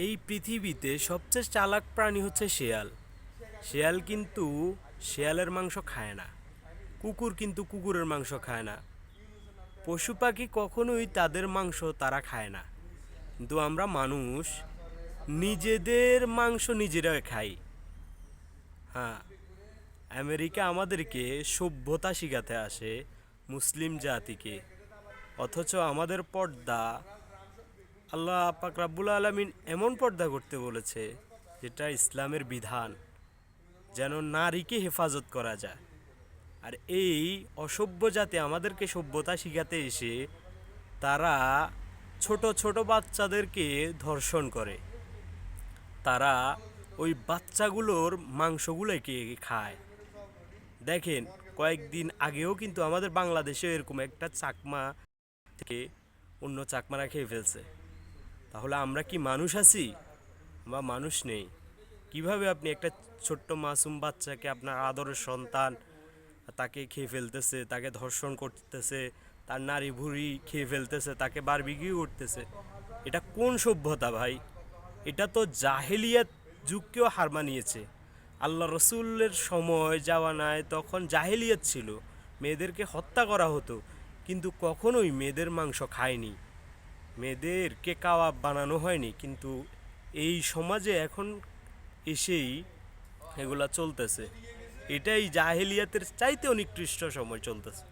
এই পৃথিবীতে সবচেয়ে চালাক প্রাণী হচ্ছে শেয়াল। শেয়াল কিন্তু শেয়ালের মাংস খায় না। কুকুর কিন্তু কুকুরের মাংস খায় না। পশু পাখি কখনোই তাদের মাংস তারা খায় না। কিন্তু আমরা মানুষ নিজেদের মাংস নিজেরা খাই। হ্যাঁ, আমেরিকা আমাদেরকে সভ্যতা শিখাতে আসে, মুসলিম জাতিকে। অথচ আমাদের পর্দা আল্লাহ পাক রাব্বুল আলামিন এমন পর্দা করতে বলেছে যেটা ইসলামের বিধান, যেন নারীকে হেফাজত করা যায়। আর এই অসভ্য জাতি আমাদেরকে সভ্যতা শিখাতে এসে তারা ছোট ছোট বাচ্চাদেরকে ধর্ষণ করে। তারা ওই বাচ্চাগুলোর মাংসগুলোকে খায়। দেখেন, কয়েকদিন আগেও কিন্তু আমাদের বাংলাদেশে এরকম একটা চাকমা থেকে অন্য চাকমারা খেয়ে ফেলছে। তাহলে আমরা কি মানুষ আছি? বা মানুষ নেই। কিভাবে আপনি একটা ছোট্ট মাসুম বাচ্চাকে, আপনার আদরের সন্তান, তাকে খেয়ে ফেলতেছে, তাকে ধর্ষণ করতেছে, তার নারী ভুঁড়ি খেয়ে ফেলতেছে, তাকে বারবিকিউ করতেছে? এটা কোন সভ্যতা ভাই? এটা তো জাহেলিয়াত যুগকেও হার মানিয়েছে। আল্লাহ রসুলের সময় জাওয়ানায় তখন জাহেলিয়াত ছিল, মেয়েদেরকে হত্যা করা হতো, কিন্তু কখনোই মেয়েদের মাংস খায়নি, মেয়েদেরকে কাবাব বানানো হয়নি। কিন্তু এই সমাজে এখন এসেই এগুলা চলতেছে। এটাই জাহেলিয়াতের চাইতে নিকৃষ্ট সময় চলতেছে।